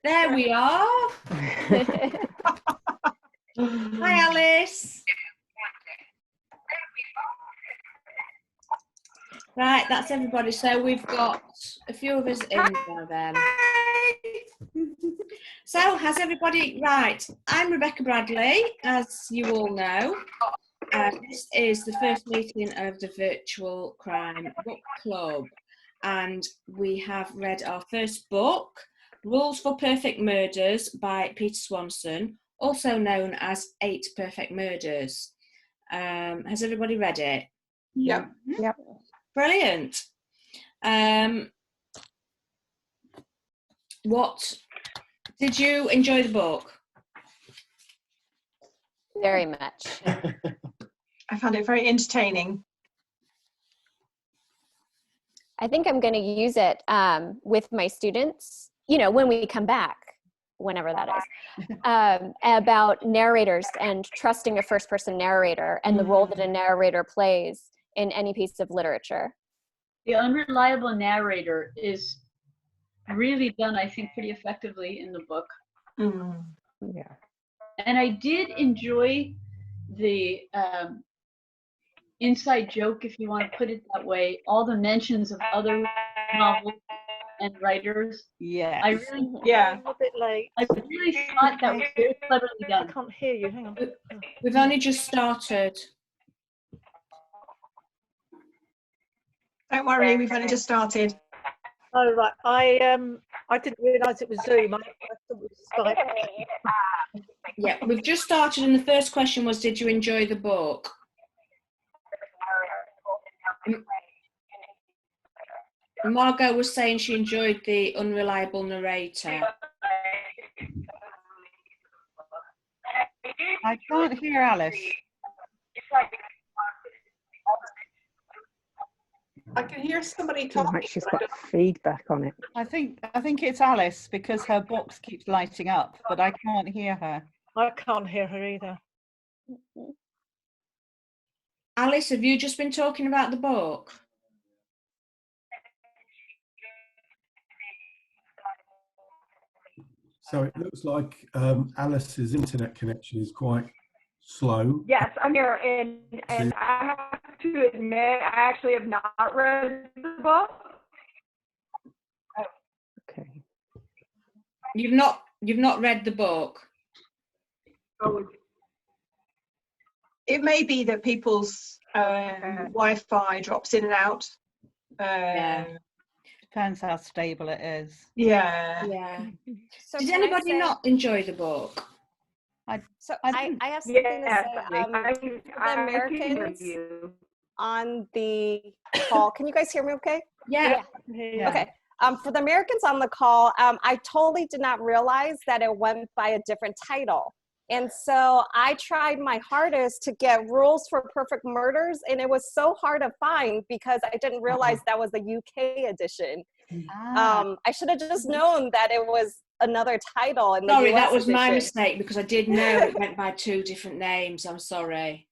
There we are. Hi, Alice. Right, that's everybody. So we've got a few of us in now then. So has everybody, right, I'm Rebecca Bradley, as you all know. This is the first meeting of the Virtual Crime Book Club. And we have read our first book, Rules for Perfect Murders by Peter Swanson, also known as 8 Perfect Murders. Has everybody read it? Yep. Yep. Brilliant. What did you enjoy the book? Very much. I found it very entertaining. I think I'm going to use it with my students, you know, when we come back, whenever that is, about narrators and trusting a first-person narrator and the role that a narrator plays in any piece of literature. The unreliable narrator is really done, I think, pretty effectively in the book. Yeah. And I did enjoy the inside joke, if you want to put it that way, all the mentions of other novels and writers. Yeah. I really, A bit late. I really thought that was very cleverly I done. can't hear you. Hang on. We've only just started. Don't worry, we've only just started. Oh right, I didn't realise it was Zoom. I thought it was Skype. Yeah, we've just started, and the first question was, did you enjoy the book? Margot was saying she enjoyed the unreliable narrator. I can't hear Alice. I can hear somebody talking. Like she's got feedback on it. I think it's Alice because her box keeps lighting up, but I can't hear her. I can't hear her either. Alice, have you just been talking about the book? So it looks like Alice's internet connection is quite slow. Yes, I'm here, and I have to admit, I actually have not read the book. Okay. You've not read the book? Oh, It may be that people's Wi-Fi drops in and out. Yeah. Depends how stable it is. Yeah. Yeah. So Did can I anybody say- not enjoy the book? I didn't- have something yes, to say. I The Americans hear you. on the call. Can you guys hear me okay? Yeah. Yeah. Okay. For the Americans on the call, I totally did not realize that it went by a different title. And so I tried my hardest to get Rules for Perfect Murders, and it was so hard to find because I didn't realize that was the UK edition. Ah. I should have just known that it was another title. In the Sorry, US that was my edition. mistake because I did know it went by 2 different names. I'm sorry.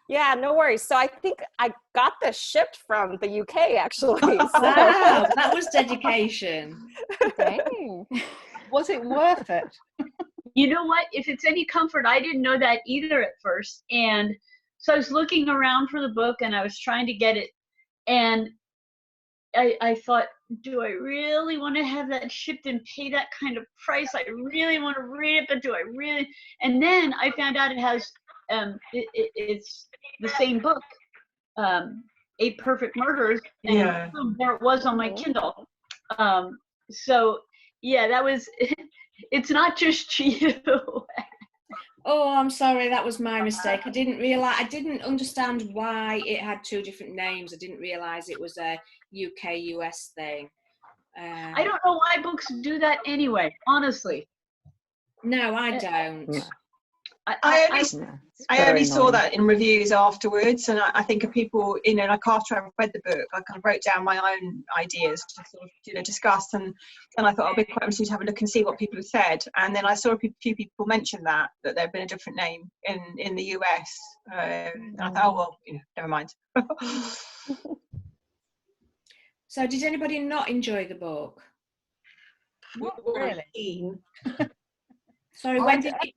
Yeah, no worries. So I think I got this shipped from the UK, actually. So. Wow, that was dedication. Dang. Was it worth it? You know what? If it's any comfort, I didn't know that either at first. And so I was looking around for the book and I was trying to get it. And I thought, do I really want to have that shipped and pay that kind of price? I really want to read it, but do I really? And then I found out it has, it's the same book, 8 Perfect Murders. And Yeah. there it was on my Kindle. So yeah, that was, it's not just you. Oh, I'm sorry, that was my mistake. I didn't understand why it had 2 different names. I didn't realize it was a UK US thing. I don't know why books do that anyway, honestly. No, I don't. No. I only saw that in reviews afterwards, and I think of people, you know, like after I read the book, I kind of wrote down my own ideas to sort of, you know, discuss, and I thought I'll be quite interested to have a look and see what people have said, and then I saw a few people mention that there had been a different name in the US, and I thought, oh well, you know, never mind. So, did anybody not enjoy the book? Not we weren't really. keen. Sorry, when did you?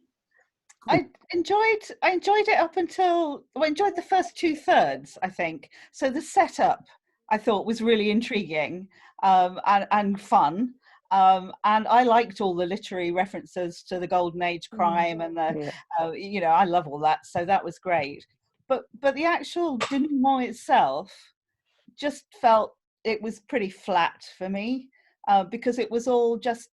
I enjoyed it up until, well, I enjoyed the first 2/3, I think. So the setup I thought was really intriguing, and fun. And I liked all the literary references to the Golden Age crime and the, you know, I love all that. So that was great. But the actual denouement itself just felt it was pretty flat for me, because it was all just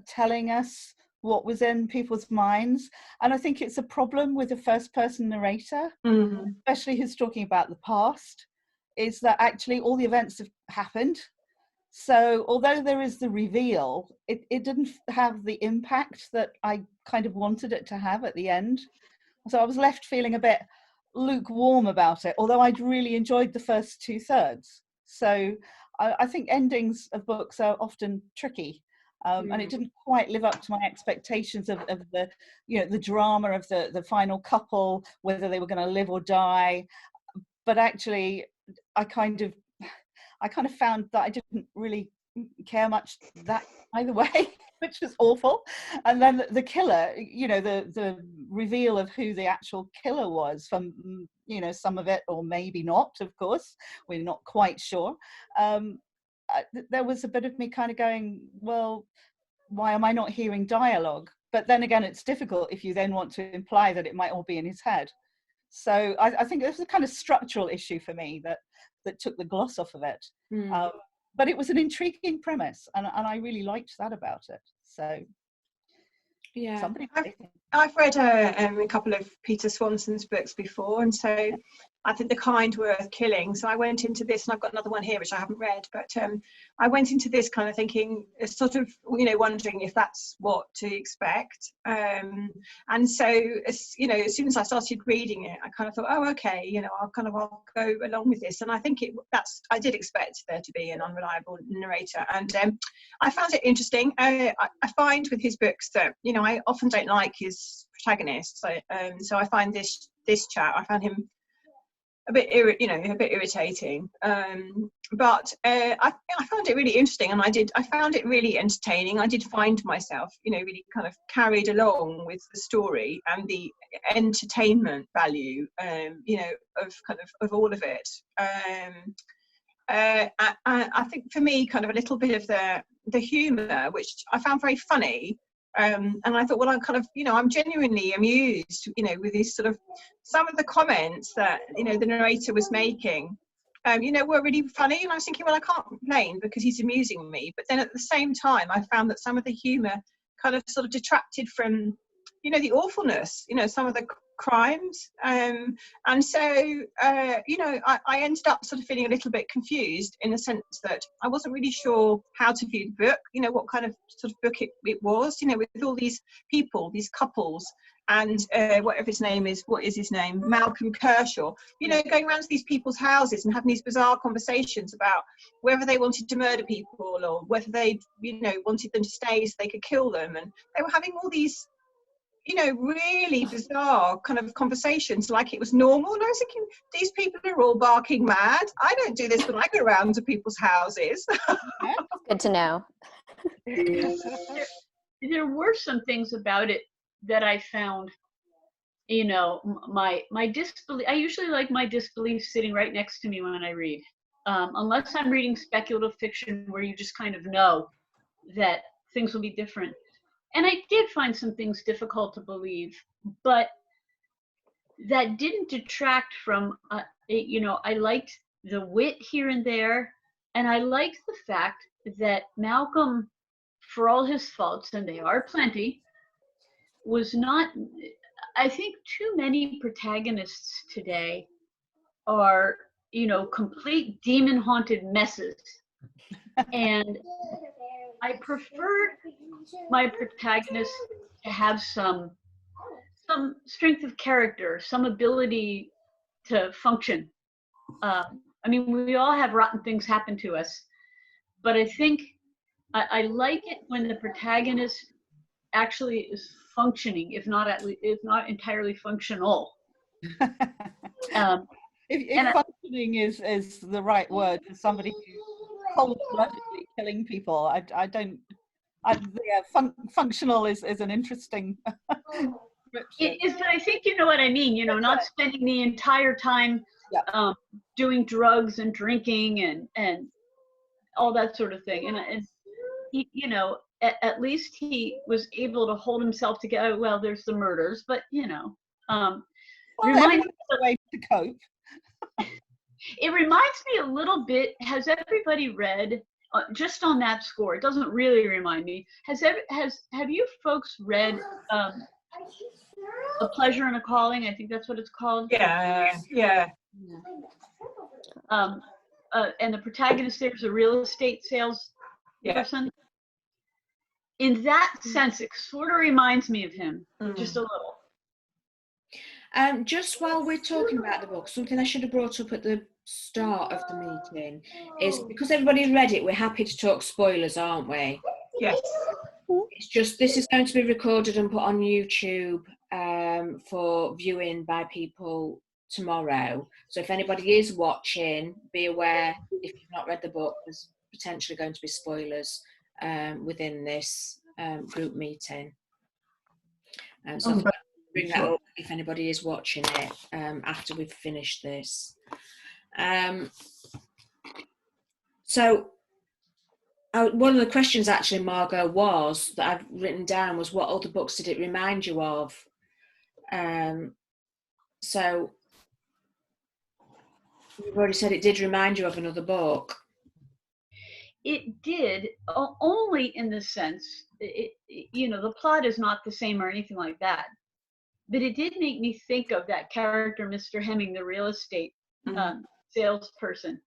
telling us what was in people's minds. And I think it's a problem with a first person narrator, especially who's talking about the past, is that actually all the events have happened. So although there is the reveal, it didn't have the impact that I kind of wanted it to have at the end. So I was left feeling a bit lukewarm about it, although I'd really enjoyed the first 2/3. So I think endings of books are often tricky. And it didn't quite live up to my expectations of the, you know, the drama of the final couple, whether they were going to live or die. But actually, I kind of found that I didn't really care much that either way, which was awful. And then the killer, you know, the reveal of who the actual killer was, from, you know, some of it, or maybe not, of course, we're not quite sure. There was a bit of me kind of going, well, why am I not hearing dialogue? But then again, it's difficult if you then want to imply that it might all be in his head. So I think it was a kind of structural issue for me that took the gloss off of it. But it was an intriguing premise, and I really liked that about it. So yeah, I've read a couple of Peter Swanson's books before, and so I think The Kind Worth Killing. So I went into this, and I've got another one here which I haven't read, but I went into this kind of thinking, sort of, you know, wondering if that's what to expect. And so, you know, as soon as I started reading it, I kind of thought, oh, okay, you know, I'll go along with this. And I think I did expect there to be an unreliable narrator, and I found it interesting. I find with his books that, you know, I often don't like his protagonists. So I find this chap, I found him a bit irritating. But I found it really interesting, and I found it really entertaining. I did find myself, you know, really kind of carried along with the story and the entertainment value, you know, of all of it. I think for me, kind of a little bit of the humour, which I found very funny. And I thought, well, I'm genuinely amused, you know, with these sort of, some of the comments that, you know, the narrator was making, you know, were really funny. And I was thinking, well, I can't complain because he's amusing me. But then at the same time, I found that some of the humour kind of sort of detracted from, you know, the awfulness, you know, some of the crimes. And so, you know, I ended up sort of feeling a little bit confused, in the sense that I wasn't really sure how to view the book, you know, what kind of sort of book it was, you know, with all these people, these couples, and what is his name, Malcolm Kershaw, you know, going around to these people's houses and having these bizarre conversations about whether they wanted to murder people or whether they, you know, wanted them to stay so they could kill them. And they were having all these, you know, really bizarre kind of conversations like it was normal. And I was thinking, these people are all barking mad. I don't do this when I go around to people's houses. Good to know. There were some things about it that I found, you know, my disbelief. I usually like my disbelief sitting right next to me when I read, unless I'm reading speculative fiction where you just kind of know that things will be different. And I did find some things difficult to believe, but that didn't detract from, you know, I liked the wit here and there, and I liked the fact that Malcolm, for all his faults, and they are plenty, was not, I think too many protagonists today are, you know, complete demon-haunted messes. And I preferred my protagonist to have some strength of character, some ability to function. I mean, we all have rotten things happen to us, but I think I like it when the protagonist actually is functioning, if not entirely functional. If functioning is the right word for somebody who's cold-bloodedly killing people, I Functional is an interesting It is, but I think you know what I mean. You know, not spending the entire time doing drugs and drinking and all that sort of thing. And he, you know, at least he was able to hold himself together. Well, there's the murders, but you know, reminds me a way to cope. It reminds me a little bit. Has everybody read? Just on that score, it doesn't really remind me. Have you folks read A Pleasure and a Calling? I think that's what it's called. Yeah. And the protagonist there is a real estate sales person. In that sense, it sort of reminds me of him, just a little. Just while we're talking about the book, something I should have brought up at the start of the meeting is, because everybody's read it, we're happy to talk spoilers, aren't we? Yes. It's just, this is going to be recorded and put on YouTube for viewing by people tomorrow. So if anybody is watching, be aware, if you've not read the book, there's potentially going to be spoilers within this group meeting. So I'll bring that up if anybody is watching it after we've finished this. So one of the questions actually, Margot, was that I've written down was, what other books did it remind you of? So you've already said it did remind you of another book. It did, only in the sense, you know, the plot is not the same or anything like that. But it did make me think of that character, Mr. Hemming, the real estate salesperson.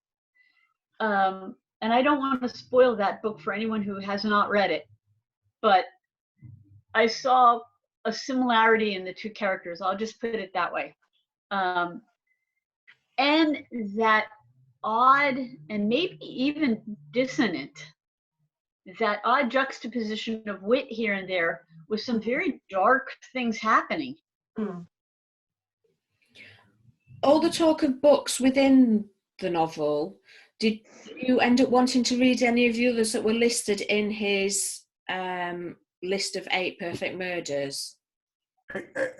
And I don't want to spoil that book for anyone who has not read it, but I saw a similarity in the two characters. I'll just put it that way. And that odd and maybe even dissonant, that odd juxtaposition of wit here and there with some very dark things happening. All the talk of books within the novel, did you end up wanting to read any of the others that were listed in his list of 8 perfect murders?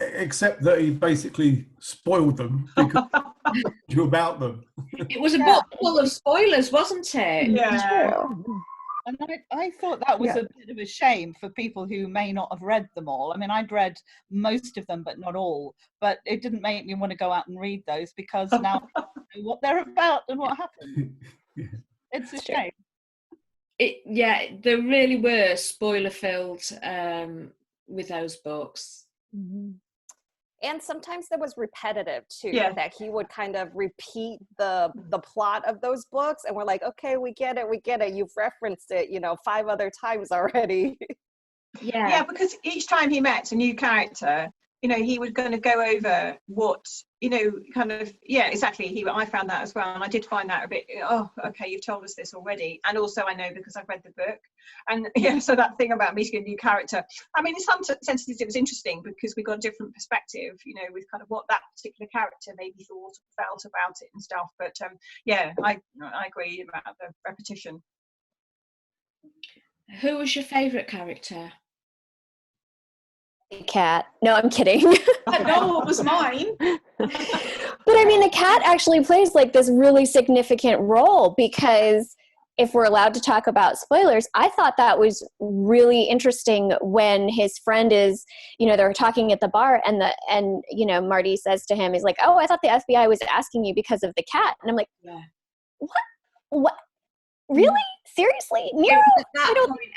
Except that he basically spoiled them because he knew about them. It was a book full of spoilers, wasn't it? Yeah. And I thought that was a bit of a shame for people who may not have read them all. I mean, I'd read most of them, but not all. But it didn't make me want to go out and read those, because now I know what they're about and what happened. It's a shame. There really were spoiler-filled with those books. And sometimes there was repetitive too, that he would kind of repeat the plot of those books, and we're like, okay, we get it, you've referenced it, 5 other times already. Yeah, because each time he met a new character, he was going to go over what, exactly. I found that as well, and I did find that a bit, oh, okay, you've told us this already. And also I know because I've read the book, and so that thing about meeting a new character, I mean, in some senses it was interesting because we got a different perspective, with kind of what that particular character maybe thought or felt about it and stuff. But I agree about the repetition. Who was your favourite character? Cat. No, I'm kidding. No, it was mine. But I mean, the cat actually plays like this really significant role, because if we're allowed to talk about spoilers, I thought that was really interesting when his friend is, they're talking at the bar, and Marty says to him, he's like, oh, I thought the FBI was asking you because of the cat. And I'm like, what? Really? Seriously? Nero?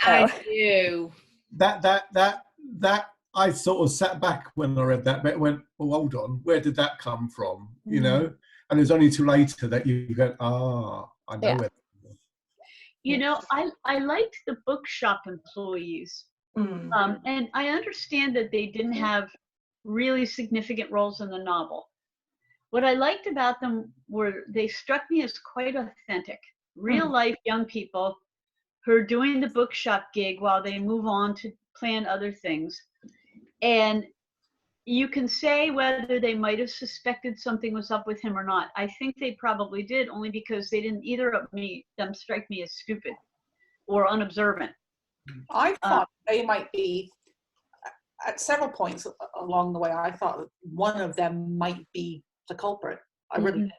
I knew. That I sort of sat back when I read that bit and went, oh, hold on, where did that come from? And it was only too later that you go, I know where. I liked the bookshop employees. And I understand that they didn't have really significant roles in the novel. What I liked about them were they struck me as quite authentic, real life young people who are doing the bookshop gig while they move on to plan other things. And you can say whether they might have suspected something was up with him or not. I think they probably did, only because they didn't either of them strike me as stupid or unobservant. I thought they might be, at several points along the way, I thought that one of them might be the culprit. I really did.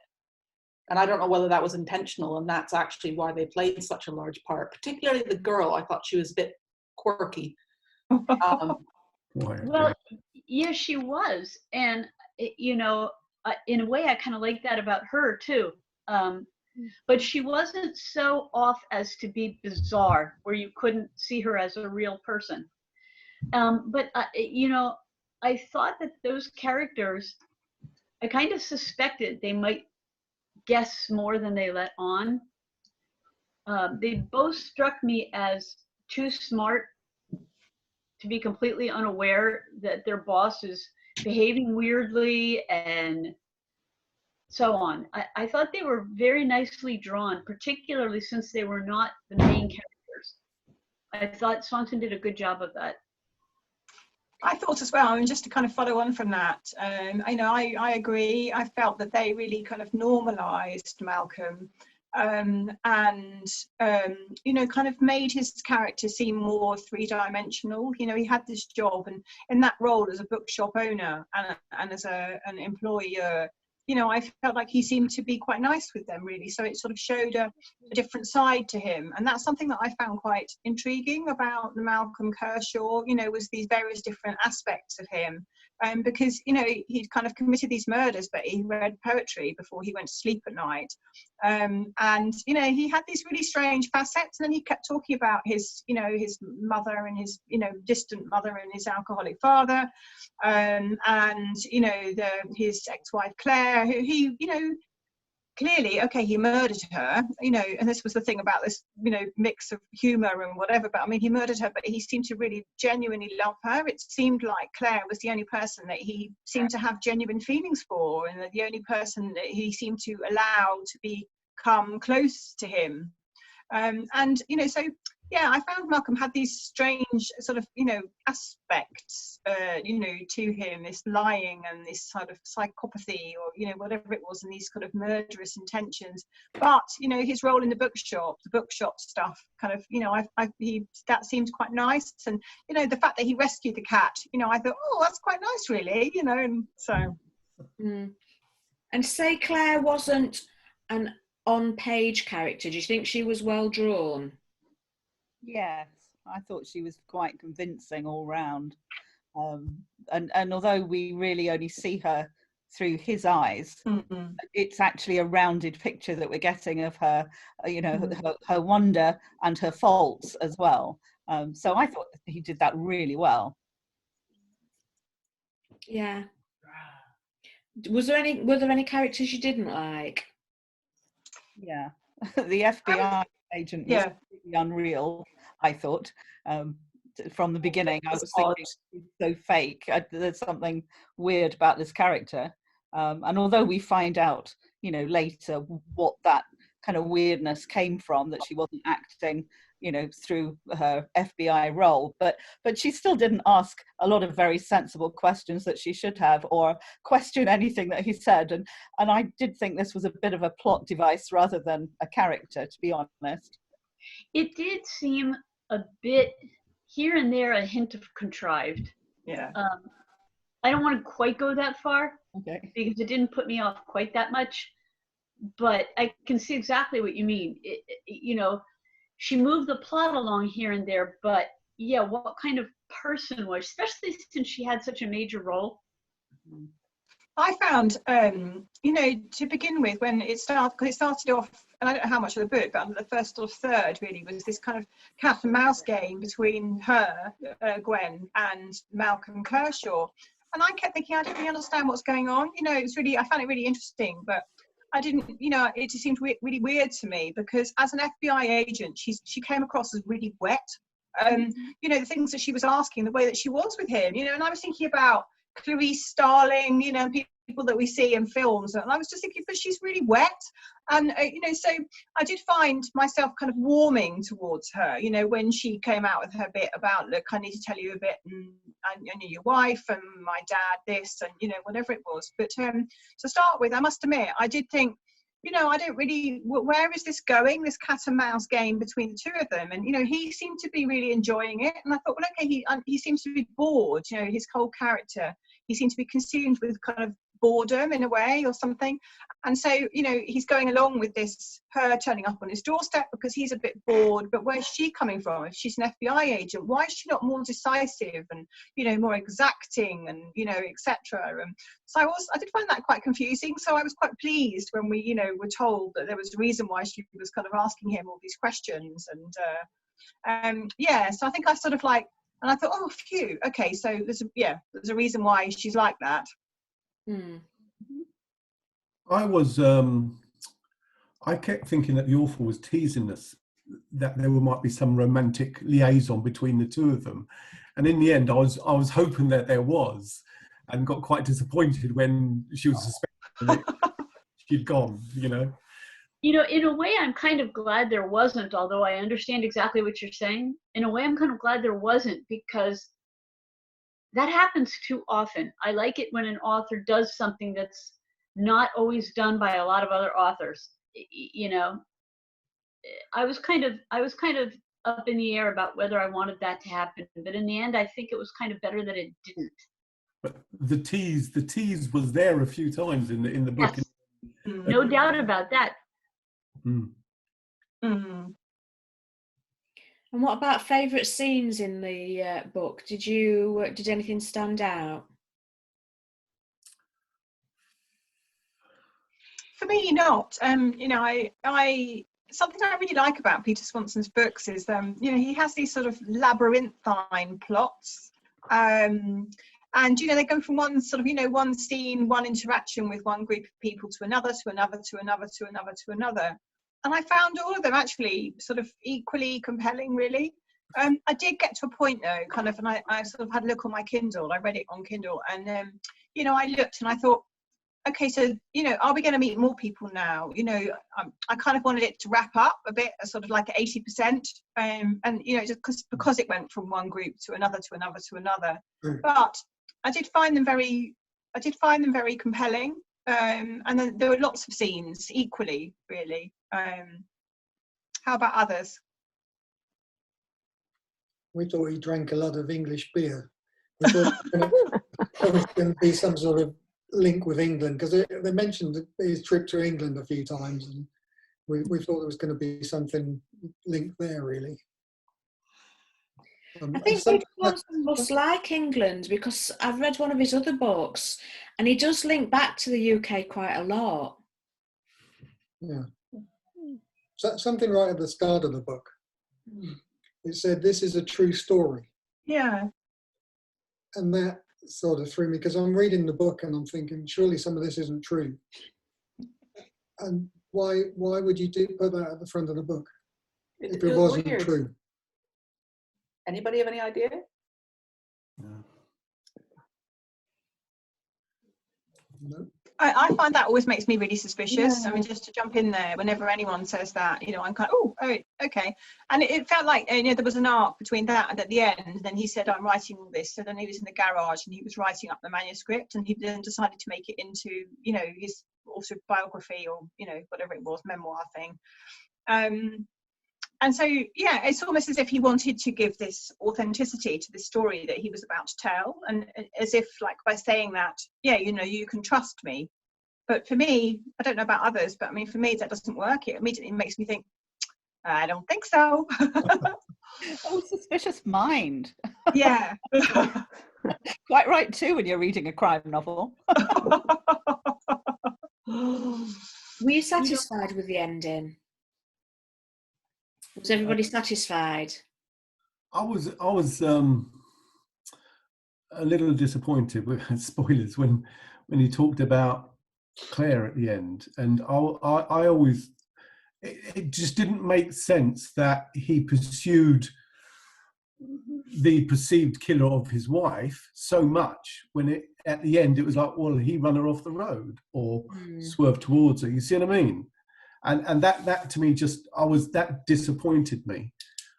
And I don't know whether that was intentional, and that's actually why they played such a large part. Particularly the girl, I thought she was a bit quirky. Well, yeah, she was. And, you know, in a way, I kind of like that about her, too. But she wasn't so off as to be bizarre, where you couldn't see her as a real person. But, you know, I thought that those characters, I kind of suspected they might guess more than they let on. They both struck me as too smart to be completely unaware that their boss is behaving weirdly and so on. I thought they were very nicely drawn, particularly since they were not the main characters. I thought Swanson did a good job of that. I thought as well, and just to kind of follow on from that, I agree. I felt that they really kind of normalised Malcolm, and kind of made his character seem more three-dimensional. You know, he had this job, and in that role as a bookshop owner and as an employer, you know, I felt like he seemed to be quite nice with them, really. So it sort of showed a different side to him. And that's something that I found quite intriguing about the Malcolm Kershaw, you know, was these various different aspects of him. Because, you know, he'd kind of committed these murders, but he read poetry before he went to sleep at night. And, you know, he had these really strange facets. And then he kept talking about his, you know, his mother and his, you know, distant mother and his alcoholic father. And, you know, his ex-wife Claire, who he, you know, clearly, okay, he murdered her, you know, and this was the thing about this, you know, mix of humour and whatever, but I mean, he murdered her, but he seemed to really genuinely love her. It seemed like Claire was the only person that he seemed to have genuine feelings for, and the only person that he seemed to allow to become close to him. And, you know, so, yeah, I found Malcolm had these strange sort of, you know, aspects, you know, to him, this lying and this sort of psychopathy or, you know, whatever it was, and these kind of murderous intentions. But, you know, his role in the bookshop stuff kind of, you know, that seemed quite nice. And, you know, the fact that he rescued the cat, you know, I thought, oh, that's quite nice, really, you know, and so. And say Claire wasn't an on-page character, do you think she was well drawn? Yes, I thought she was quite convincing all round. And although we really only see her through his eyes, it's actually a rounded picture that we're getting of her, you know, her wonder and her faults as well. So I thought he did that really well. Yeah. Were there any characters you didn't like? Yeah, the FBI agent was completely unreal, I thought. From the beginning, I was thinking he's so fake. There's something weird about this character. And although we find out, you know, later what that kind of weirdness came from, that she wasn't acting, you know, through her FBI role, but she still didn't ask a lot of very sensible questions that she should have, or question anything that he said. And I did think this was a bit of a plot device rather than a character, to be honest. It did seem a bit here and there, a hint of contrived. Yeah. I don't want to quite go that far, okay, because it didn't put me off quite that much, but I can see exactly what you mean. You know, she moved the plot along here and there, but yeah, what kind of person was, especially since she had such a major role? I found, you know, to begin with, when it started off, and I don't know how much of the book, but the first sort of third really was this kind of cat and mouse game between her, Gwen, and Malcolm Kershaw. And I kept thinking, I don't really understand what's going on. You know, I found it really interesting, but I didn't, you know, it just seemed really weird to me, because as an FBI agent, she came across as really wet. You know, the things that she was asking, the way that she was with him, you know, and I was thinking about Clarice Starling, you know, people that we see in films, and I was just thinking, but she's really wet. And you know, so I did find myself kind of warming towards her, you know, when she came out with her bit about, look, I need to tell you a bit, and I knew your wife and my dad this, and you know, whatever it was. But to start with, I must admit, I did think, I don't really, where is this going, this cat and mouse game between the two of them? And, he seemed to be really enjoying it. And I thought, well, okay, he seems to be bored, his whole character. He seemed to be consumed with kind of boredom in a way or something. And so, he's going along with this, her turning up on his doorstep because he's a bit bored. But where's she coming from? If she's an FBI agent, why is she not more decisive and, more exacting and, etc. So I did find that quite confusing. So I was quite pleased when we, were told that there was a reason why she was kind of asking him all these questions. And so I think I sort of and I thought, oh, phew, okay, so there's a reason why she's like that. I kept thinking that the author was teasing us that there might be some romantic liaison between the two of them, and in the end I was hoping that there was, and got quite disappointed when she was suspecting that she'd gone. In a way I'm kind of glad there wasn't, although I understand exactly what you're saying. In a way I'm kind of glad there wasn't, because that happens too often. I like it when an author does something that's not always done by a lot of other authors. I was kind of up in the air about whether I wanted that to happen, but in the end I think it was kind of better that it didn't. But the tease was there a few times in the book. Yes. No doubt about that. And what about favourite scenes in the book? Did anything stand out? For me, not. I something I really like about Peter Swanson's books is, he has these sort of labyrinthine plots, and they go from one sort of, one scene, one interaction with one group of people to another, to another, to another, to another, to another. And I found all of them actually sort of equally compelling, really. I did get to a point though, kind of, and I sort of had a look on my Kindle. I read it on Kindle, and I looked and I thought, okay, so are we going to meet more people now? I kind of wanted it to wrap up a bit, sort of like 80%, and just because it went from one group to another, to another, to another. But I did find them very compelling, and then there were lots of scenes equally, really. How about others? We thought he drank a lot of English beer. We thought there was going to be some sort of link with England, because they mentioned his trip to England a few times, and we thought there was going to be something linked there, really. I think Peter Swanson must like England, because I've read one of his other books and he does link back to the UK quite a lot. Yeah. So, something right at the start of the book. It said, "This is a true story." Yeah. And that sort of threw me, because I'm reading the book and I'm thinking, surely some of this isn't true. And why would you put that at the front of the book if it wasn't weird. True? Anybody have any idea? No. I find that always makes me really suspicious. Yeah. I mean, just to jump in there, whenever anyone says that, I'm kind of, oh, okay. And it felt like, there was an arc between that and at the end. Then he said, I'm writing all this. So then he was in the garage and he was writing up the manuscript, and he then decided to make it into, his autobiography or, whatever it was, memoir thing. And so, yeah, it's almost as if he wanted to give this authenticity to the story that he was about to tell. And as if, like, by saying that, yeah, you can trust me. But for me, I don't know about others, but I mean, for me, that doesn't work. It immediately makes me think, I don't think so. Oh, suspicious mind. Yeah. Quite right, too, when you're reading a crime novel. Were you satisfied with the ending? Was everybody satisfied? I was a little disappointed with spoilers when he talked about Claire at the end, and I always, it just didn't make sense that he pursued the perceived killer of his wife so much when at the end it was like, well, he ran her off the road or swerved towards her. You see what I mean? And that to me that disappointed me,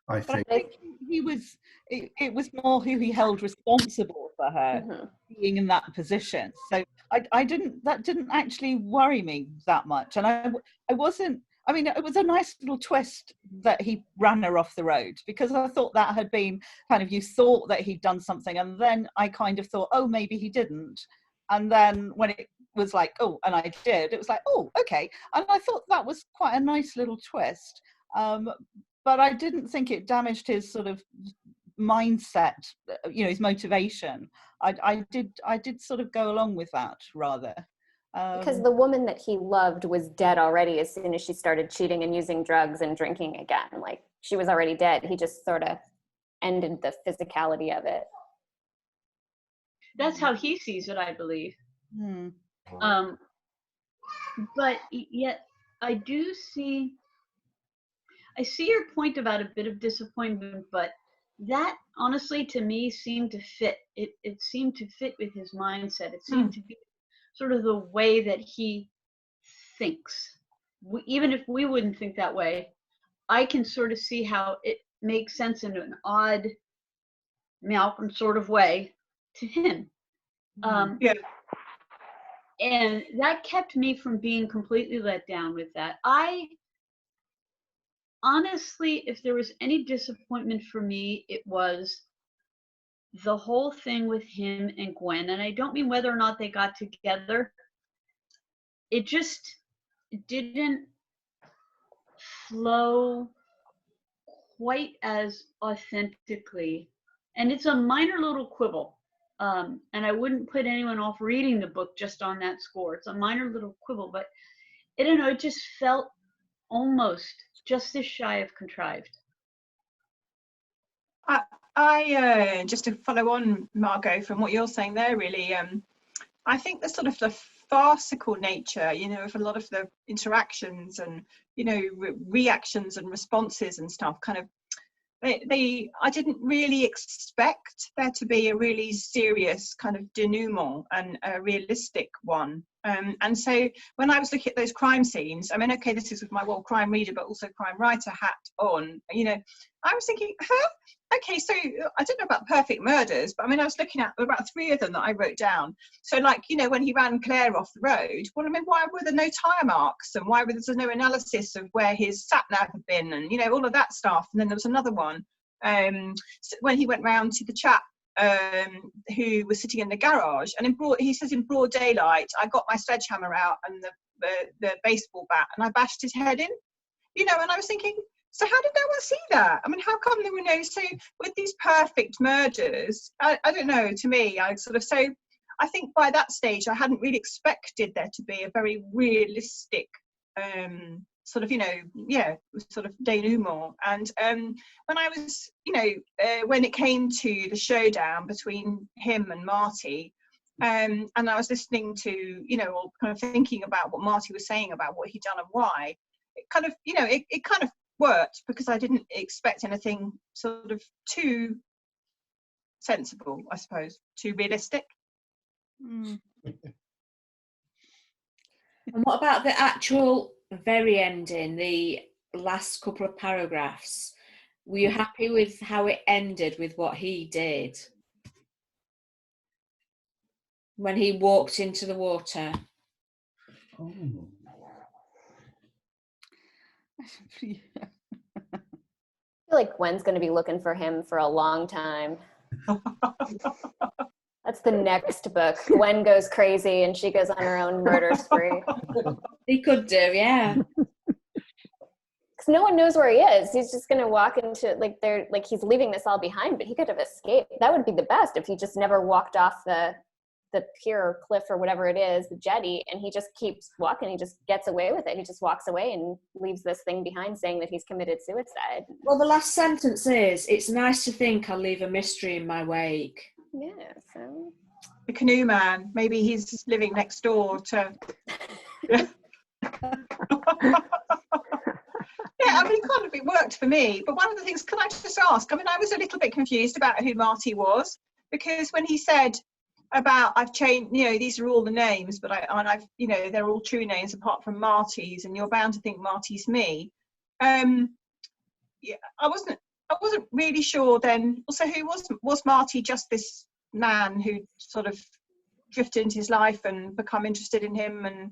I think. But I think he was, it was more who he held responsible for her being in that position. So that didn't actually worry me that much. And I wasn't, I mean, it was a nice little twist that he ran her off the road, because I thought that had been kind of, you thought that he'd done something, and then I kind of thought, oh, maybe he didn't. And then when it was like, oh, and I did, it was like, oh, okay. And I thought that was quite a nice little twist. But I didn't think it damaged his sort of mindset, you know, his motivation. I did sort of go along with that rather. Because the woman that he loved was dead already as soon as she started cheating and using drugs and drinking again. Like, she was already dead. He just sort of ended the physicality of it. That's how he sees it, I believe. But yet I see your point about a bit of disappointment, but that honestly to me seemed to fit. It seemed to fit with his mindset. It seemed to be sort of the way that he thinks. Even if we wouldn't think that way, I can sort of see how it makes sense in an odd Malcolm sort of way to him. Yeah. And that kept me from being completely let down with that. I honestly, if there was any disappointment for me, it was the whole thing with him and Gwen. And I don't mean whether or not they got together. It just didn't flow quite as authentically. And it's a minor little quibble. And I wouldn't put anyone off reading the book just on that score. It's a minor little quibble, but I don't know, it just felt almost just this shy of contrived. I just to follow on, Margot, from what you're saying there, really, I think the sort of the farcical nature, you know, of a lot of the interactions and, you know, reactions and responses and stuff, kind of, I didn't really expect there to be a really serious kind of denouement and a realistic one. And so when I was looking at those crime scenes, I mean, okay, this is with my crime reader, but also crime writer hat on, you know, I was thinking, okay, so I don't know about perfect murders, but I mean, I was looking at about 3 of them that I wrote down. So like, you know, when he ran Claire off the road, well, I mean, why were there no tyre marks? And why was there no analysis of where his sat-nav had been? And, you know, all of that stuff. And then there was another one, so when he went round to the chap who was sitting in the garage, and he says in broad daylight, I got my sledgehammer out and the baseball bat, and I bashed his head in, you know. And I was thinking, so how did no one see that? I mean, how come there were no? So with these perfect murders, I don't know, to me, I think by that stage I hadn't really expected there to be a very realistic sort of, you know, yeah, sort of denouement. And when I was, you know, when it came to the showdown between him and Marty, and I was listening to, you know, or kind of thinking about what Marty was saying about what he'd done and why, it kind of, you know, it kind of worked, because I didn't expect anything sort of too sensible, I suppose, too realistic. And what about the actual very ending, the last couple of paragraphs? Were you happy with how it ended with what he did when he walked into the water? I feel like Gwen's going to be looking for him for a long time. That's the next book. Gwen goes crazy and she goes on her own murder spree. He could do, yeah. Because no one knows where he is. He's just going to walk into, like he's leaving this all behind, but he could have escaped. That would be the best if he just never walked off the pier or cliff or whatever it is, the jetty, and he just keeps walking. He just gets away with it. He just walks away and leaves this thing behind saying that he's committed suicide. Well, the last sentence is, it's nice to think I'll leave a mystery in my wake. Yeah, so the canoe man, maybe he's living next door to yeah, I mean, kind of, it worked for me. But one of the things, can I just ask, I mean, I was a little bit confused about who Marty was, because when he said about, I've changed, you know, these are all the names, but I've, you know, they're all true names apart from Marty's, and you're bound to think Marty's me. Yeah, I wasn't really sure then. Also, who was Marty? Just this man who sort of drifted into his life and become interested in him. And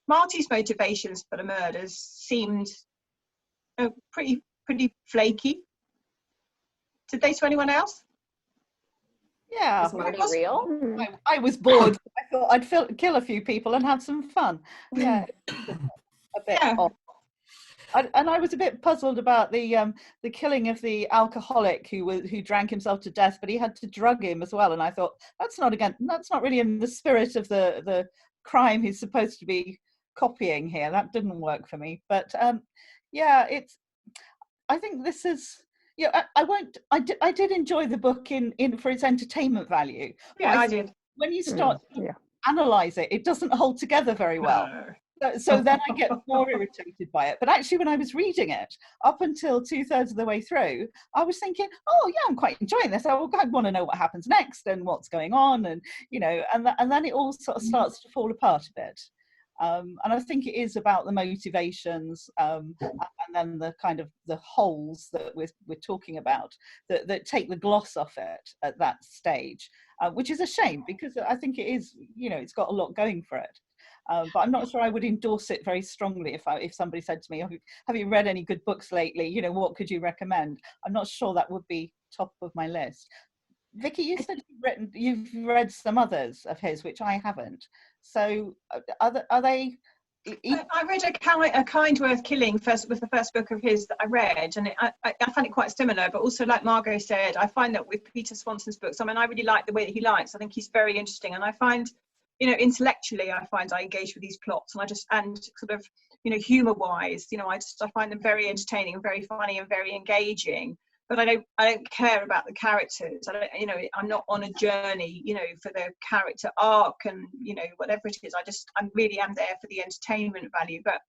Marty's motivations for the murders seemed pretty flaky. Did they to anyone else? Yeah, Is Marty real? I was bored. I thought I'd kill a few people and have some fun. Yeah, a bit off. And I was a bit puzzled about the killing of the alcoholic who drank himself to death, but he had to drug him as well. And I thought that's not really in the spirit of the crime he's supposed to be copying here. That didn't work for me. But yeah, I think this is. Yeah, I did enjoy the book in for its entertainment value. Yeah, I did. When you start to analyze it, it doesn't hold together very well. So then I get more irritated by it. But actually, when I was reading it, up until 2/3 of the way through, I was thinking, oh yeah, I'm quite enjoying this. I want to know what happens next and what's going on, and and then it all sort of starts to fall apart a bit. And I think it is about the motivations and then the kind of the holes that we're talking about that take the gloss off it at that stage, which is a shame because I think it is, it's got a lot going for it. But I'm not sure I would endorse it very strongly if somebody said to me, have you read any good books lately? What could you recommend? I'm not sure that would be top of my list. Vicky, you said you've read some others of his, which I haven't. So are they? I read A Kind Worth Killing was the first book of his that I read, and I find it quite similar. But also, like Margot said, I find that with Peter Swanson's books, I really like the way that he writes. I think he's very interesting, and I find, intellectually, I engage with these plots, and sort of, humour-wise, I find them very entertaining and very funny and very engaging. But I don't care about the characters. I'm not on a journey, for the character arc and, whatever it is. I really am there for the entertainment value. But,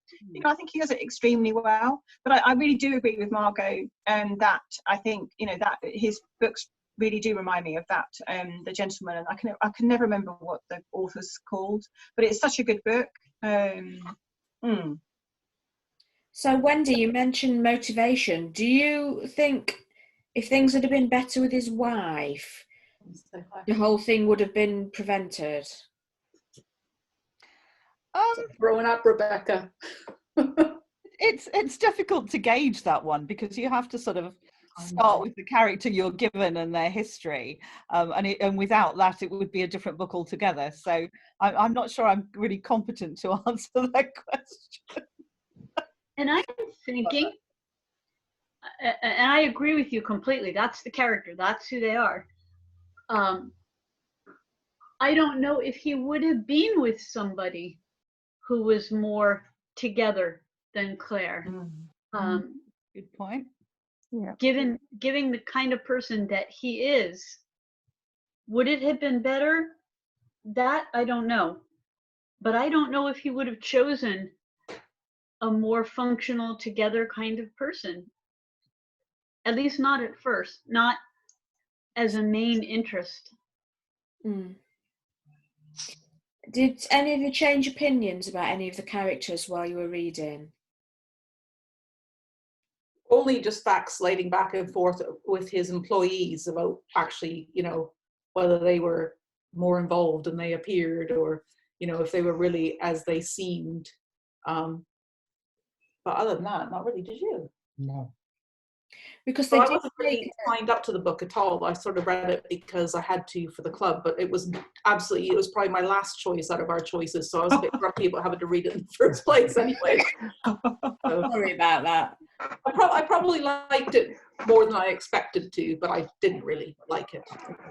I think he does it extremely well. But I really do agree with Margot that I think, that his books really do remind me of that, The Gentleman. And I can never remember what the author's called, but it's such a good book. So Wendy, you mentioned motivation. Do you think if things had been better with his wife, the whole thing would have been prevented? Growing up, Rebecca. It's difficult to gauge that one because you have to sort of start with the character you're given and their history, and without that it would be a different book altogether. So I'm not sure I'm really competent to answer that question. And I'm thinking, and I agree with you completely, that's the character, that's who they are. I don't know if he would have been with somebody who was more together than Claire. Good point. Yeah. Given the kind of person that he is, would it have been better? That I don't know. But I don't know if he would have chosen a more functional together kind of person. At least not at first, not as a main interest. Did any of you change opinions about any of the characters while you were reading? Only just vacillating back and forth with his employees about actually, whether they were more involved than they appeared, or, if they were really as they seemed. But other than that, not really. Did you? No. Because I wasn't really signed up to the book at all. I sort of read it because I had to for the club, but it was probably my last choice out of our choices. So I was a bit grumpy about having to read it in the first place anyway. Sorry about that. I probably liked it more than I expected to, but I didn't really like it.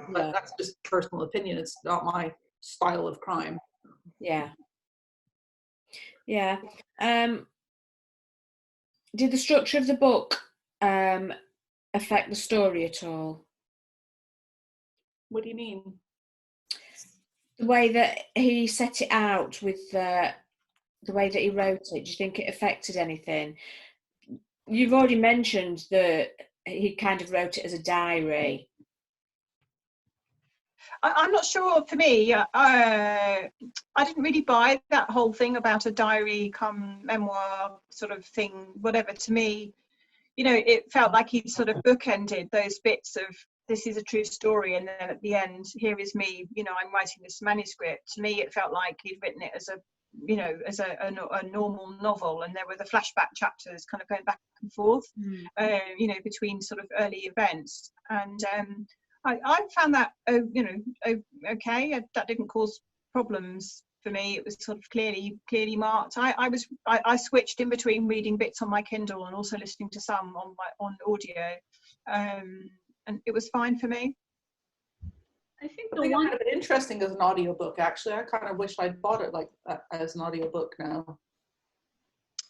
But that's just personal opinion. It's not my style of crime. Yeah. Did the structure of the book affect the story at all? What do you mean? The way that he set it out with the way that he wrote it, do you think it affected anything? You've already mentioned that he kind of wrote it as a diary. I'm not sure. For me, I didn't really buy that whole thing about a diary come memoir sort of thing, whatever. To me, it felt like he sort of bookended those bits of this is a true story, and then at the end, here is me, you know, I'm writing this manuscript. To me, it felt like he'd written it as a, you know, as a normal novel, and there were the flashback chapters kind of going back and forth, you know, between sort of early events. And I found that, you know, okay. That didn't cause problems for me. It was sort of clearly marked. I switched in between reading bits on my Kindle and also listening to some on audio, and it was fine for me. I think I think it might have been interesting as an audiobook, actually. I kind of wish I'd bought it like as an audiobook now.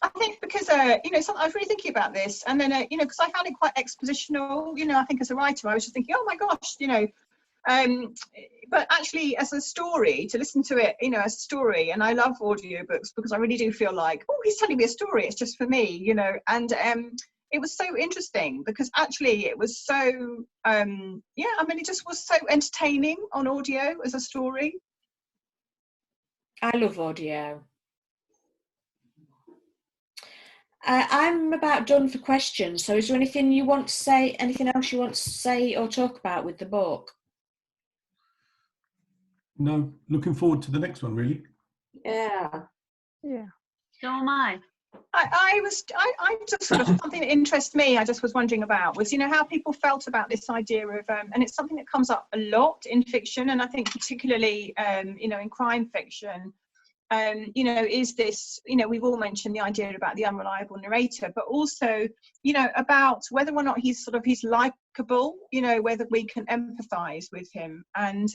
I think because, you know, I was really thinking about this, and then, you know, because I found it quite expositional, you know, I think as a writer, I was just thinking, oh my gosh, you know, but actually as a story, to listen to it, you know, as a story, and I love audiobooks because I really do feel like, oh, he's telling me a story, it's just for me, you know, and it was so interesting because actually it was so, yeah, I mean, it just was so entertaining on audio as a story. I love audio. I'm about done for questions. So is there anything you want to say, anything else you want to say or talk about with the book? No, looking forward to the next one, really. Yeah. Yeah. So am I. I just sort of, something that interests me, I just was wondering about was, you know, how people felt about this idea of, and it's something that comes up a lot in fiction, and I think particularly, you know, in crime fiction, you know, is this, you know, we've all mentioned the idea about the unreliable narrator, but also, you know, about whether or not he's likable, you know, whether we can empathize with him. And,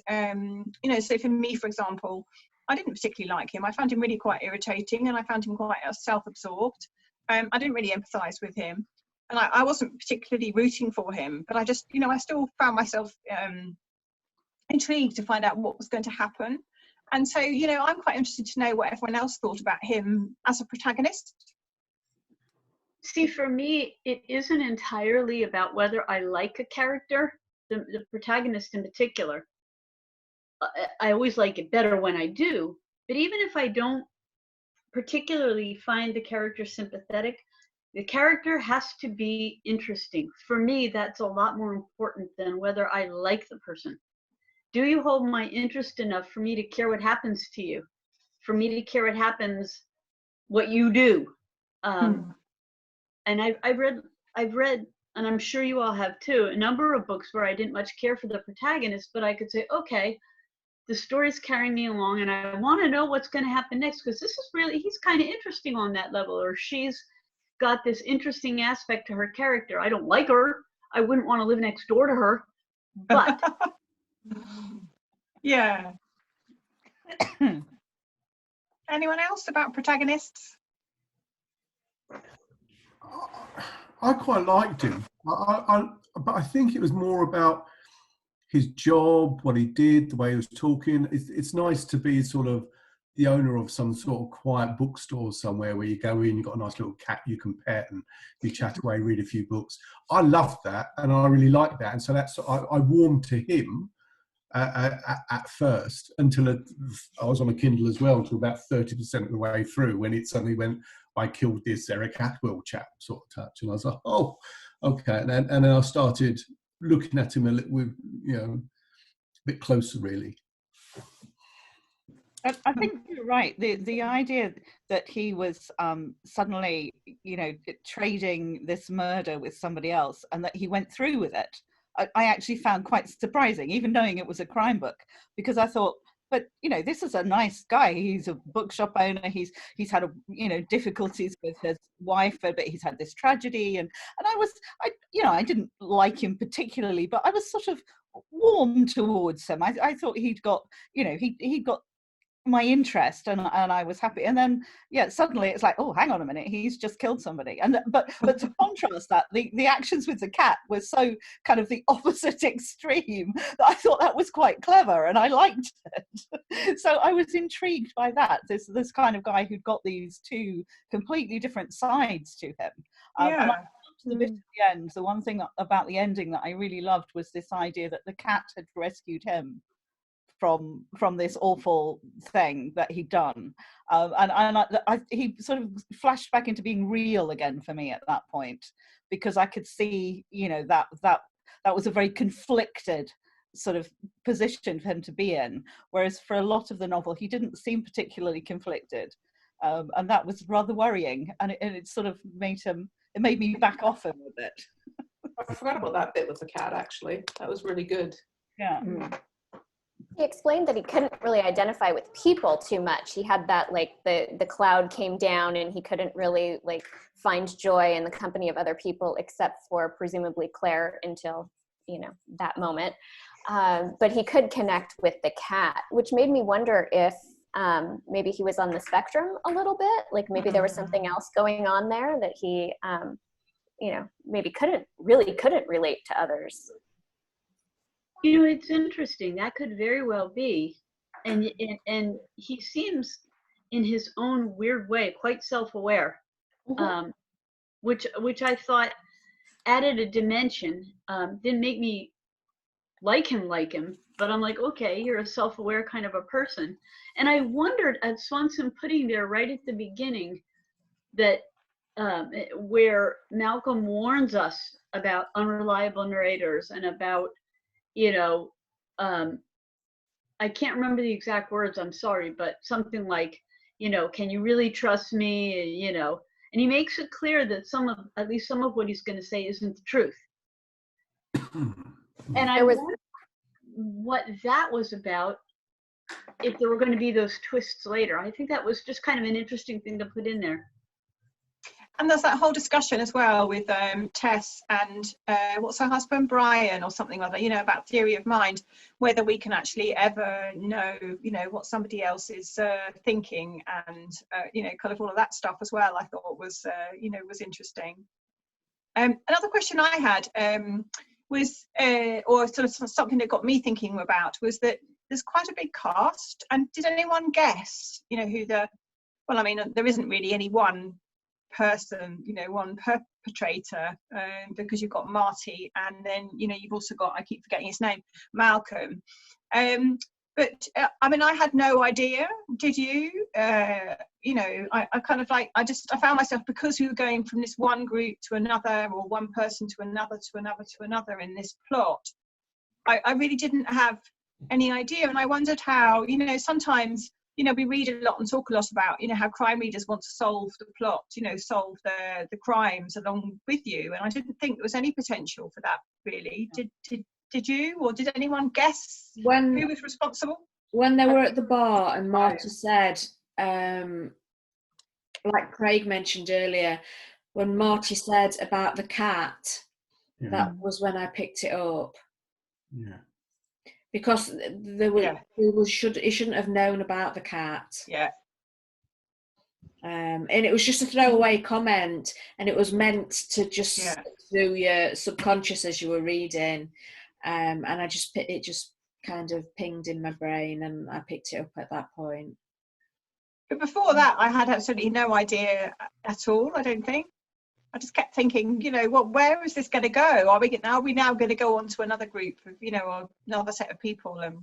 you know, so for me, for example, I didn't particularly like him. I found him really quite irritating, and I found him quite self-absorbed. I didn't really empathize with him, and I wasn't particularly rooting for him, but I just, you know, I still found myself intrigued to find out what was going to happen. And so, you know, I'm quite interested to know what everyone else thought about him as a protagonist. See, for me, it isn't entirely about whether I like a character, the protagonist in particular. I always like it better when I do. But even if I don't particularly find the character sympathetic, the character has to be interesting. For me, that's a lot more important than whether I like the person. Do you hold my interest enough for me to care what happens to you? For me to care what you do? And I've read, and I'm sure you all have too, a number of books where I didn't much care for the protagonist, but I could say, okay, the story's carrying me along, and I want to know what's going to happen next, because this is really, he's kind of interesting on that level, or she's got this interesting aspect to her character. I don't like her. I wouldn't want to live next door to her, but yeah. Anyone else about protagonists? I quite liked him, but I think it was more about his job, what he did, the way he was talking. It's nice to be sort of the owner of some sort of quiet bookstore somewhere where you go in, you've got a nice little cat you can pet, and you chat away, read a few books. I loved that, and I really liked that, and so I warmed to him at first, until I was on a Kindle as well, until about 30% of the way through, when it suddenly went, I killed this Eric Atwell chap sort of touch, and I was like, oh, okay, and then I started looking at him a little, you know, a bit closer, really. I think you're right. The idea that he was suddenly, you know, trading this murder with somebody else, and that he went through with it, I actually found quite surprising, even knowing it was a crime book, because I thought, but you know, this is a nice guy. He's a bookshop owner. He's had you know, difficulties with his wife, but he's had this tragedy, and I you know, I didn't like him particularly, but I was sort of warm towards him. I thought he'd got, you know, he got my interest, and I was happy. And then, yeah, suddenly it's like, oh, hang on a minute, he's just killed somebody. And but to contrast that, the actions with the cat were so kind of the opposite extreme that I thought that was quite clever, and I liked it. So I was intrigued by that, this kind of guy who'd got these two completely different sides to him. And I loved the bit at the end. The one thing about the ending that I really loved was this idea that the cat had rescued him from this awful thing that he'd done, and he sort of flashed back into being real again for me at that point, because I could see, you know, that that was a very conflicted sort of position for him to be in, whereas for a lot of the novel he didn't seem particularly conflicted, and that was rather worrying, and it sort of made me back off him a bit. I forgot about that bit with the cat, actually. That was really good. Yeah. He explained that he couldn't really identify with people too much. He had that, like, the cloud came down and he couldn't really, like, find joy in the company of other people except for presumably Claire until, you know, that moment. But he could connect with the cat, which made me wonder if maybe he was on the spectrum a little bit, like maybe there was something else going on there that he, you know, maybe couldn't relate to others. You know, it's interesting. That could very well be. And he seems, in his own weird way, quite self-aware, which I thought added a dimension. Didn't make me like him, but I'm like, okay, you're a self-aware kind of a person. And I wondered, at Swanson putting there right at the beginning that where Malcolm warns us about unreliable narrators and about, you know, I can't remember the exact words, I'm sorry, but something like, you know, can you really trust me? You know, and he makes it clear that at least some of what he's going to say isn't the truth. And I wonder what that was about, if there were going to be those twists later. I think that was just kind of an interesting thing to put in there. And there's that whole discussion as well with Tess and what's her husband, Brian, or something like that, you know, about theory of mind, whether we can actually ever know, you know, what somebody else is thinking, and, you know, kind of all of that stuff as well, I thought was, you know, was interesting. Another question I had was, or sort of something that got me thinking about, was that there's quite a big cast, and did anyone guess, you know, who well, I mean, there isn't really any one person, you know, one perpetrator, because you've got Marty, and then, you know, you've also got, I keep forgetting his name, Malcolm. But I mean, I had no idea. Did you? You know, I kind of like, I found myself, because we were going from this one group to another, or one person to another to another to another in this plot, I really didn't have any idea. And I wondered how, you know, sometimes, you know, we read a lot and talk a lot about, you know, how crime readers want to solve the plot, you know, solve the crimes along with you. And I didn't think there was any potential for that, really. Did you, or did anyone guess who was responsible? When they were at the bar and Marty said, like Craig mentioned earlier, when Marty said about the cat, that was when I picked it up. Yeah. Because he shouldn't have known about the cat. Yeah. And it was just a throwaway comment, and it was meant to just stick through your subconscious as you were reading. And it just kind of pinged in my brain, and I picked it up at that point. But before that, I had absolutely no idea at all, I don't think. I just kept thinking, you know, where is this going to go? Are we now going to go on to another group of, you know, or another set of people? And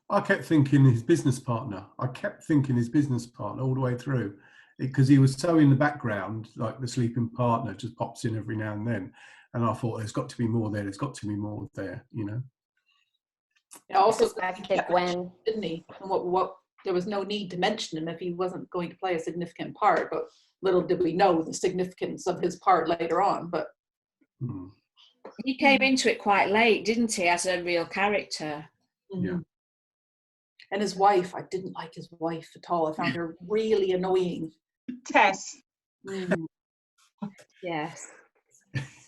I kept thinking his business partner. all the way through, because he was so in the background, like the sleeping partner just pops in every now and then. And I thought, there's got to be more there. There's got to be more there, you know. Yeah, also, Gwen, didn't he? And what there was no need to mention him if he wasn't going to play a significant part. But little did we know the significance of his part later on. But he came into it quite late, didn't he, as a real character? Yeah. And his wife, I didn't like his wife at all. I found her really annoying. Tess. Yes.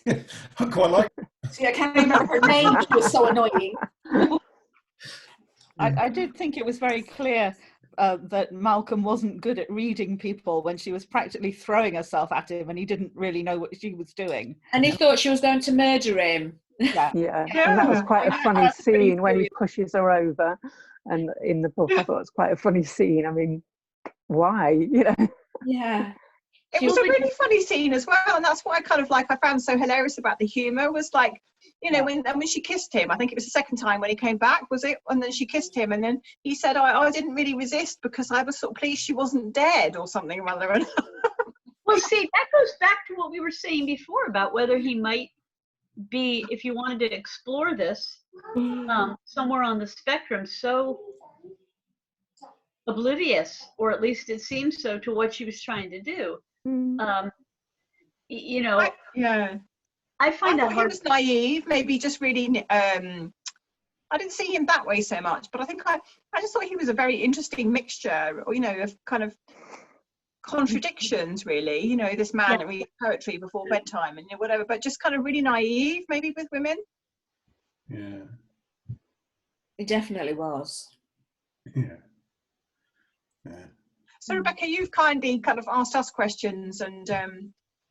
I quite like. See, I can't remember her name. She was so annoying. I did think it was very clear that Malcolm wasn't good at reading people when she was practically throwing herself at him, and he didn't really know what she was doing. And he thought she was going to murder him. Yeah. And that was quite a funny scene when he pushes her over. And in the book, I thought it was quite a funny scene. I mean, why? You know? Yeah. It was a really funny scene as well, and that's what I found so hilarious about the humour, was like, you know, when she kissed him, I think it was the second time when he came back, was it? And then she kissed him, and then he said, I didn't really resist because I was sort of pleased she wasn't dead, or something rather. Well, see, that goes back to what we were saying before about whether he might be, if you wanted to explore this, somewhere on the spectrum, so oblivious, or at least it seems so, to what she was trying to do. You know, I find that he hard. was naive, maybe just really. I didn't see him that way so much, but I think I just thought he was a very interesting mixture, you know, of kind of contradictions, really. You know, this man that reads poetry before bedtime and whatever, but just kind of really naive, maybe with women. Yeah. He definitely was. Yeah. So Rebecca, you've kindly kind of asked us questions and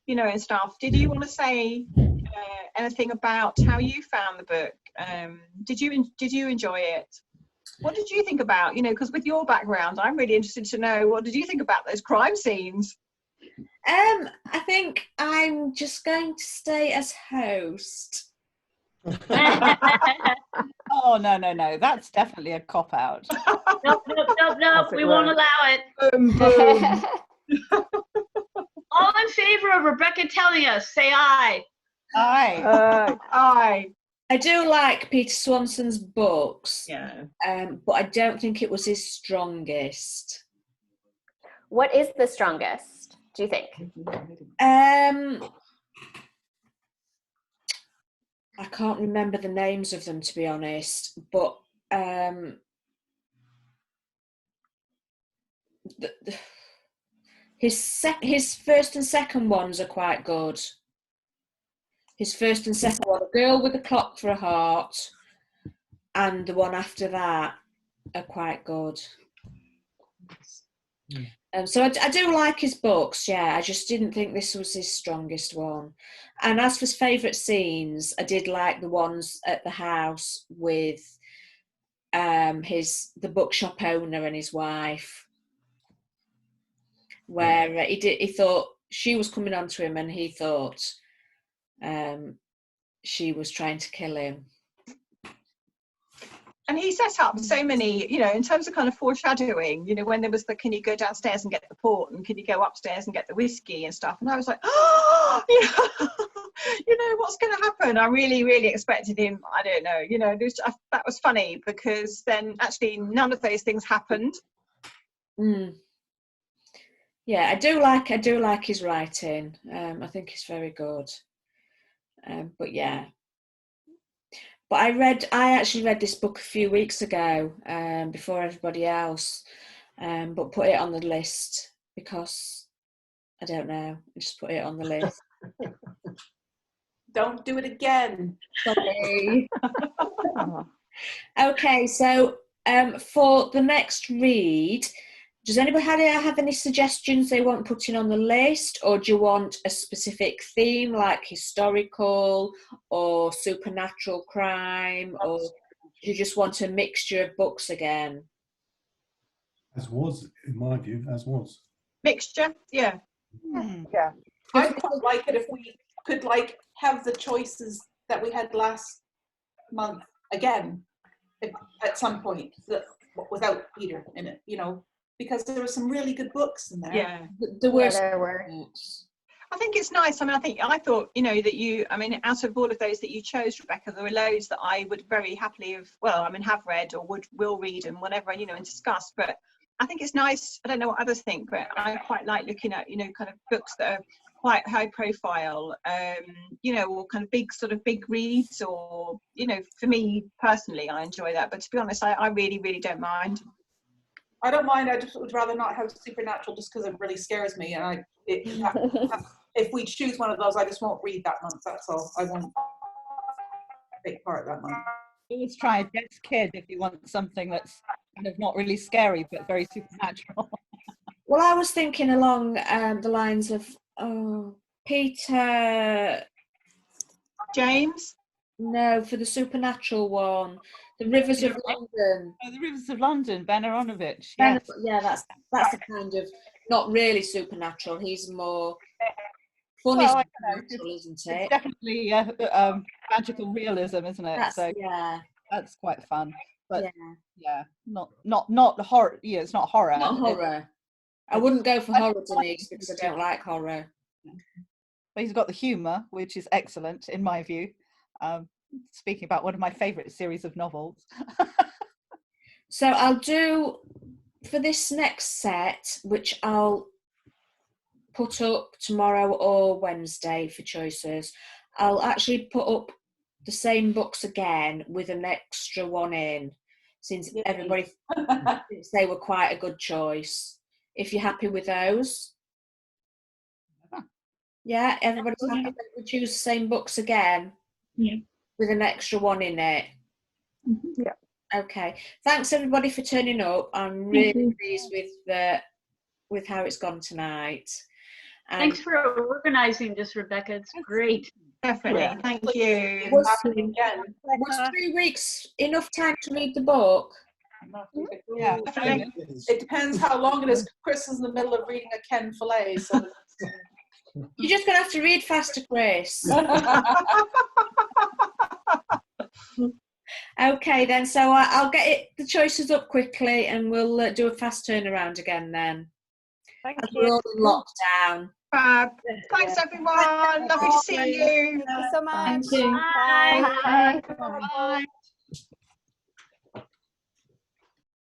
you know, and stuff. Did you want to say anything about how you found the book? Did you enjoy it? What did you think about, you know, because with your background, I'm really interested to know, what did you think about those crime scenes? I think I'm just going to stay as host. Oh, no, that's definitely a cop out. Nope, we won't allow it. All in favor of Rebecca telling us, say aye. Aye. Aye. I do like Peter Swanson's books, but I don't think it was his strongest. What is the strongest, do you think? I can't remember the names of them, to be honest, but his first and second ones are quite good. His first and second one, A Girl with a Clock for a Heart, and the one after that are quite good. So I do like his books, I just didn't think this was his strongest one. And as for his favourite scenes, I did like the ones at the house with the bookshop owner and his wife, where he thought she was coming on to him and he thought she was trying to kill him. And he set up so many, you know, in terms of kind of foreshadowing, you know, when there was the, can you go downstairs and get the port, and can you go upstairs and get the whiskey and stuff. And I was like, oh, you know, what's going to happen? I really, really expected him. I don't know, you know, that was funny, because then actually none of those things happened. Yeah, I do like his writing. I think it's very good. But yeah. But I actually read this book a few weeks ago, before everybody else, but put it on the list because I don't know. I just put it on the list. Don't do it again. Sorry. Okay, so for the next read, does anybody have any suggestions they want putting on the list, or do you want a specific theme like historical or supernatural crime, or do you just want a mixture of books again? As was, in my view, as was. Mixture, yeah. Yeah. I'd quite like it if we could like have the choices that we had last month again at some point, without Peter in it, you know. Because there were some really good books in there. Yeah, there were. I think it's nice. I mean, I thought, you know, that out of all of those that you chose, Rebecca, there were loads that I would very happily have read or will read and whatever, you know, and discuss. But I think it's nice. I don't know what others think, but I quite like looking at, you know, kind of books that are quite high profile, you know, or kind of big reads, or, you know, for me personally, I enjoy that. But to be honest, I really, really don't mind. I don't mind. I just would rather not have supernatural, just because it really scares me. And if we choose one of those, I just won't read that month. That's all. I won't take part that month. Always try a Death's Kid if you want something that's kind of not really scary but very supernatural. Well, I was thinking along the lines of Peter James. No, for the supernatural one, The Rivers of London. Oh, The Rivers of London, Ben Aronovich. Yes. Yeah, that's the kind of not really supernatural. He's more funny supernatural, isn't it? It's definitely magical realism, isn't it? That's quite fun. But not horror. Yeah, it's not horror. Not horror. I wouldn't go for horror, Denise, because I don't like horror. But he's got the humour, which is excellent in my view. Speaking about one of my favourite series of novels. So I'll do, for this next set, which I'll put up tomorrow or Wednesday for choices, I'll actually put up the same books again with an extra one in, since everybody thinks they were quite a good choice. If you're happy with those. Yeah, everybody's happy that we choose the same books again? Yeah. With an extra one in it? Yeah. Okay. Thanks everybody for turning up. I'm really pleased with how it's gone tonight. And Thanks for organizing this, Rebecca. It's great. Definitely. Yeah. Thank you. Was 3 weeks enough time to read the book? Yeah. It depends how long it is. Chris is in the middle of reading a Ken Follett, so You're just going to have to read faster, Chris. Okay, then. So I'll get the choices up quickly, and we'll do a fast turnaround again then. Thank As we're all you. in lockdown. Fab. Thanks, everyone. Lovely to see you. Thank you so much. Bye. Bye. Bye.